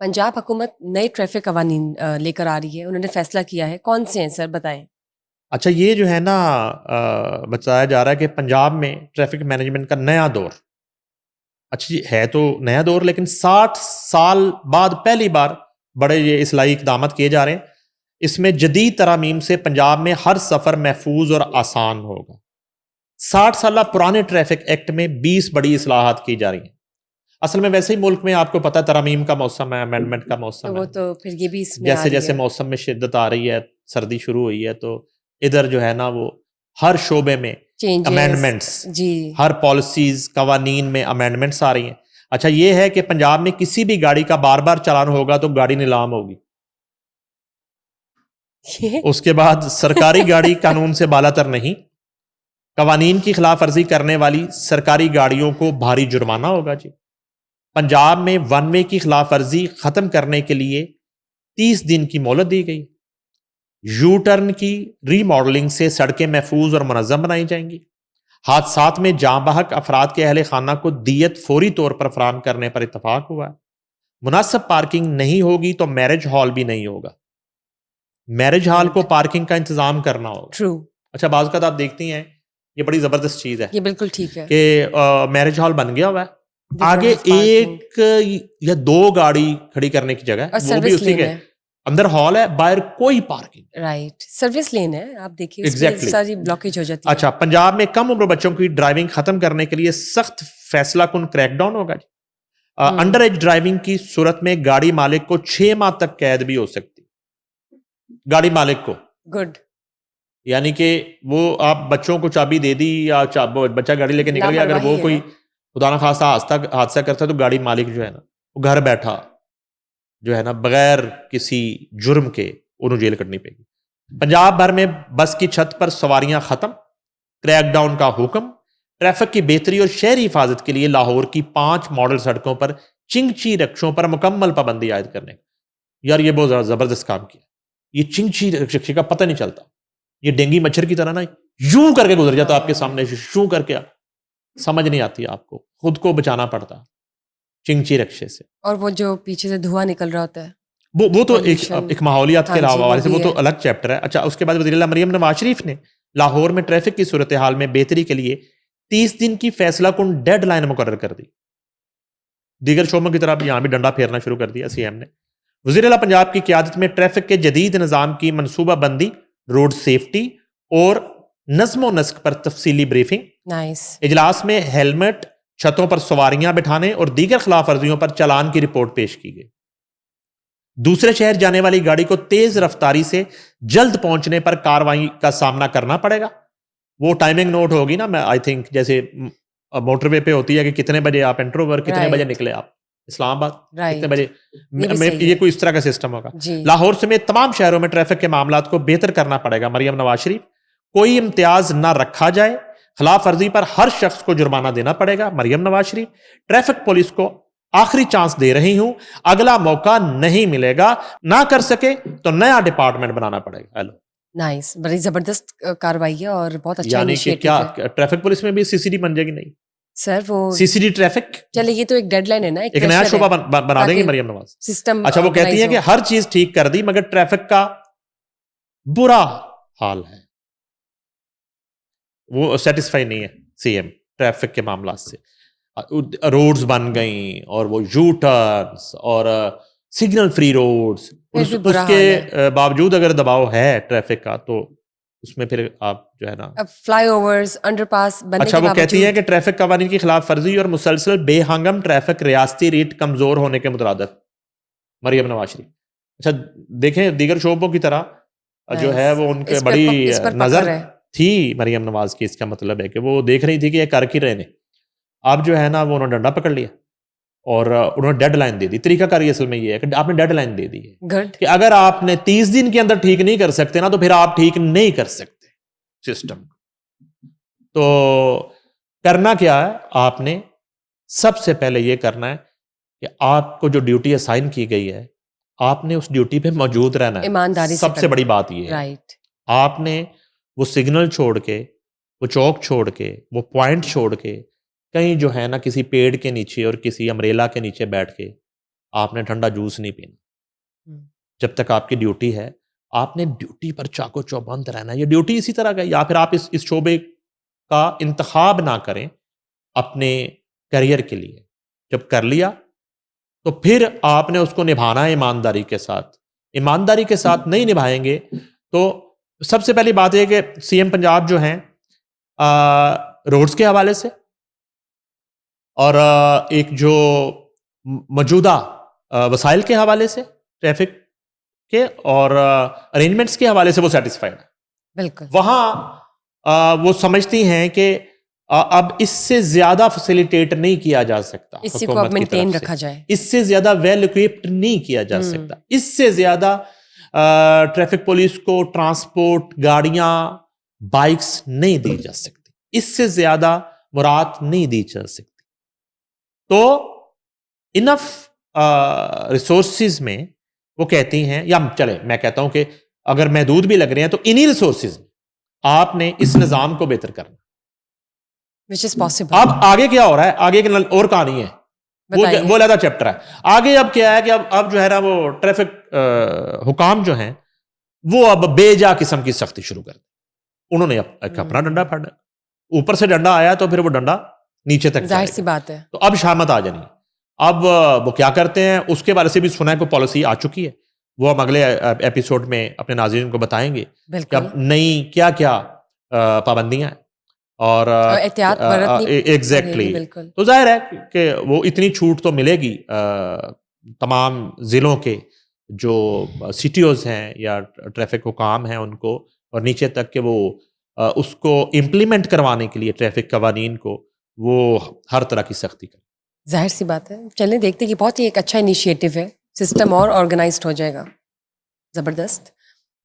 پنجاب حکومت نئے ٹریفک قوانین لے کر آ رہی ہے، انہوں نے فیصلہ کیا ہے، کون سے ہیں سر بتائیں؟ اچھا، یہ جو ہے نا بتایا جا رہا ہے کہ پنجاب میں ٹریفک مینجمنٹ کا نیا دور، اچھا جی ہے تو نیا دور، لیکن 60 سال بعد پہلی بار بڑے یہ اصلاحی اقدامات کیے جا رہے ہیں. اس میں جدید ترامیم سے پنجاب میں ہر سفر محفوظ اور آسان ہوگا. 60 سالہ پرانے ٹریفک ایکٹ میں 20 بڑی اصلاحات کی جا رہی ہیں. اصل میں ویسے ہی ملک میں آپ کو پتہ ترامیم کا موسم ہے، امینڈمنٹ کا تو موسم وہ ہے. تو پھر یہ بھی اس میں آ جیسے رہی جیسے ہے. موسم میں شدت آ رہی ہے، سردی شروع ہوئی ہے، تو ادھر جو ہے نا وہ ہر شعبے میں چینجز. امینڈمنٹس، جی. ہر پالیسیز قوانین میں امینڈمنٹس آ رہی ہیں. اچھا یہ ہے کہ پنجاب میں کسی بھی گاڑی کا بار بار چلان ہوگا تو گاڑی نیلام ہوگی. اس کے بعد سرکاری گاڑی قانون سے بالاتر نہیں. قوانین کی خلاف ورزی کرنے والی سرکاری گاڑیوں کو بھاری جرمانہ ہوگا جی. پنجاب میں ون وے کی خلاف ورزی ختم کرنے کے لیے 30 دن کی مہلت دی گئی. یو ٹرن کی ری ماڈلنگ سے سڑکیں محفوظ اور منظم بنائی جائیں گی. حادثات میں جاں بحق افراد کے اہل خانہ کو دیت فوری طور پر فراہم کرنے پر اتفاق ہوا. مناسب پارکنگ نہیں ہوگی تو میرج ہال بھی نہیں ہوگا. میرج ہال کو پارکنگ کا انتظام کرنا ہوگا. ٹرو. اچھا بعض اوقات آپ دیکھتی ہیں یہ بڑی زبردست چیز ہے یہ بالکل ٹھیک ہے کہ میرج ہال بن گیا ہوا ہے، They don't آگے have parking. ایک یا 2 گاڑی کھڑی کرنے کی جگہ اور ہے، وہ بھی سروس اسی لین کے ہے. اندر ہال ہے، باہر کوئی پارکنگ. رائٹ، سروس لین ہے، آپ دیکھیے اس میں ایگزیکٹلی. ساری بلاکیج ہو جاتی ہے. اچھا پنجاب میں کم عمر بچوں کی ڈرائیونگ ختم کرنے کے لیے سخت فیصلہ کن کریک ڈاؤن ہوگا جی. انڈر ایج ڈرائیونگ کی صورت میں گاڑی مالک کو 6 ماہ تک قید بھی ہو سکتی. گاڑی مالک کو، گڈ. یعنی کہ وہ آپ بچوں کو چابی دے دی یا بچہ گاڑی لے کے نکل گیا، اگر وہ کوئی خدا نخواستہ حادثہ کرتا ہے تو گاڑی مالک جو ہے نا وہ گھر بیٹھا جو ہے نا بغیر کسی جرم کے انہوں جیل کٹنی پڑے گی. پنجاب بھر میں بس کی چھت پر سواریاں ختم، کریک ڈاؤن کا حکم. ٹریفک کی بہتری اور شہری حفاظت کے لیے لاہور کی 5 ماڈل سڑکوں پر چنگچی رکشوں پر مکمل پابندی عائد کرنے. یار یہ بہت زبردست کام کیا. یہ چنگچی رکشے کا پتہ نہیں چلتا، یہ ڈینگی مچھر کی طرح نا یوں کر کے گزر جاتا آپ کے سامنے، یوں کر کے سمجھ نہیں آتی، آپ کو خود کو بچانا پڑتا چنگچی رکشے سے. اور وہ جو پیچھے سے دھواں نکل رہا ہوتا ہے وہ تو ایک ماحولیات کے حوالے سے وہ تو الگ چیپٹر ہے. اچھا اس کے بعد وزیر اعلیٰ مریم نواز شریف نے لاہور میں ٹریفک کی صورتحال میں بہتری کے لیے 30 دن کی فیصلہ کن ڈیڈ لائن مقرر کر دی. دیگر شعبوں کی طرح یہاں بھی ڈنڈا پھیرنا شروع کر دیا سی ایم نے. وزیر اعلیٰ پنجاب کی قیادت میں ٹریفک کے جدید نظام کی منصوبہ بندی، روڈ سیفٹی اور نظم و نسق پر تفصیلی بریفنگ. نائس. اجلاس میں ہیلمٹ، چھتوں پر سواریاں بٹھانے اور دیگر خلاف ورزیوں پر چالان کی رپورٹ پیش کی گئی. دوسرے شہر جانے والی گاڑی کو تیز رفتاری سے جلد پہنچنے پر کارروائی کا سامنا کرنا پڑے گا. وہ ٹائمنگ نوٹ ہوگی نا، میں آئی تھنک جیسے موٹر وے پہ ہوتی ہے کہ کتنے بجے آپ انٹر اوور، کتنے بجے نکلے آپ اسلام آباد، کتنے بجے، یہ کوئی اس طرح کا سسٹم ہوگا. لاہور سمیت تمام شہروں میں ٹریفک کے معاملات کو بہتر کرنا پڑے گا. مریم نواز شریف، کوئی امتیاز نہ رکھا جائے، خلاف ورزی پر ہر شخص کو جرمانہ دینا پڑے گا. مریم نواز شریف، ٹریفک پولیس کو آخری چانس دے رہی ہوں، اگلا موقع نہیں ملے گا، نہ کر سکے تو نیا ڈپارٹمنٹ بنانا پڑے گا. ہیلو نائس، بڑی زبردست کاروائی ہے اور بہت اچھا یعنی کہ انیشیٹو ہے. کیا ٹریفک پولیس میں بھی سی سی ٹی بن جائے گی؟ نہیں سر وہ سی سی ٹی ٹریفک، چلے یہ تو ایک ڈیڈ لائن ہے نا، ایک نیا شعبہ بنا دیں گے مریم نواز. سسٹم. اچھا وہ کہتی ہیں کہ ہر چیز ٹھیک کر دی مگر ٹریفک کا برا حال ہے. وہ سیٹسفائی نہیں ہے سی ایم ٹریفک کے معاملات سے. روڈز بن گئیں اور وہ یو ٹرنز اور سگنل فری روڈز، اس کے باوجود اگر دباؤ ہے ٹریفک کا تو اس میں پھر آپ جو ہے نا فلائی اوورز، انڈر پاس بننے اچھا کے وہ باوجود. کہتی ہے کہ ٹریفک قوانین کی خلاف ورزی اور مسلسل بے ہنگم ٹریفک ریاستی ریٹ کمزور ہونے کے مترادف. مریم نواز شریف، اچھا دیکھیں دیگر شعبوں کی طرح جو ہے وہ ان کے بڑی نظر تھی مریم نواز کی. اس کا مطلب ہے کہ وہ دیکھ رہی تھی کہ یہ کر کی رہے نے. اب جو ہے نا وہ انہوں نے ڈنڈا پکڑ لیا اور انہوں نے ڈیڈ لائن دے دی. طریقہ کار اصل میں یہ ہے کہ آپ نے ڈیڈ لائن دے دی ہے کہ اگر آپ نے 30 دن کے اندر ٹھیک نہیں کر سکتے نا تو پھر آپ ٹھیک نہیں کر سکتے سسٹم. تو کرنا کیا ہے، آپ نے سب سے پہلے یہ کرنا ہے کہ آپ کو جو ڈیوٹی اسائن کی گئی ہے آپ نے اس ڈیوٹی پہ موجود رہنا ہے. ایمانداری. سب سے بڑی بات یہ ہے آپ نے وہ سگنل چھوڑ کے، وہ چوک چھوڑ کے، وہ پوائنٹ چھوڑ کے کہیں جو ہے نا کسی پیڑ کے نیچے اور کسی امبریلا کے نیچے بیٹھ کے آپ نے ٹھنڈا جوس نہیں پینا. ہوں. جب تک آپ کی ڈیوٹی ہے آپ نے ڈیوٹی پر چاقو چوبند رہنا ہے. یہ ڈیوٹی اسی طرح کا ہے. یا پھر آپ اس شعبے کا انتخاب نہ کریں اپنے کیریئر کے لیے. جب کر لیا تو پھر آپ نے اس کو نبھانا ہے ایمانداری کے ساتھ. ایمانداری کے ساتھ نہیں نبھائیں گے تو سب سے پہلی بات یہ کہ سی ایم پنجاب جو ہیں روڈز کے حوالے سے اور ایک جو موجودہ وسائل کے حوالے سے ٹریفک کے اور ارینجمنٹس کے حوالے سے وہ سیٹسفائیڈ ہیں. بالکل. وہاں وہ سمجھتی ہیں کہ اب اس سے زیادہ فیسیلیٹیٹ نہیں کیا جا سکتا. اسی کو اب مینٹین رکھا جائے. اس سے زیادہ ویل اکوپڈ نہیں کیا جا سکتا. اس سے زیادہ ٹریفک پولیس کو ٹرانسپورٹ گاڑیاں بائکس نہیں دی جا سکتی. اس سے زیادہ مراعات نہیں دی جا سکتی. تو انف ریسورسز میں وہ کہتی ہیں, یا چلے میں کہتا ہوں کہ اگر محدود بھی لگ رہے ہیں تو انہی ریسورسز میں آپ نے اس نظام کو بہتر کرنا. which is possible. اب آگے کیا ہو رہا ہے, آگے کی اور کہانی ہے, وہ علیحدہ چیپٹر ہے. آگے اب کیا ہے کہ اب جو ہے نا وہ ٹریفک حکام جو ہیں وہ اب بے جا قسم کی سختی شروع کر دی. انہوں نے اپنا ڈنڈا پھاڑا, اوپر سے ڈنڈا آیا تو پھر وہ ڈنڈا نیچے تک, ظاہر سی بات ہے. تو اب شامت آ جانی. اب وہ کیا کرتے ہیں اس کے بارے سے بھی سنا ہے, کوئی پالیسی آ چکی ہے, وہ ہم اگلے ایپیسوڈ میں اپنے ناظرین کو بتائیں گے کہ اب نئی کیا کیا پابندیاں ہیں اور احتیاط برتنی. ایگزیکٹلی. تو ظاہر ہے کہ وہ اتنی چھوٹ تو ملے گی تمام ضلعوں کے جو سی ٹی اوز ہیں یا ٹریفک حکام ہیں ان کو, اور نیچے تک کہ وہ اس کو امپلیمنٹ کروانے کے لیے ٹریفک قوانین کو وہ ہر طرح کی سختی کریں. ظاہر سی بات ہے. چلیں دیکھتے کہ بہت ہی ایک اچھا انیشیٹو ہے, سسٹم اور آرگنائزڈ ہو جائے گا. زبردست.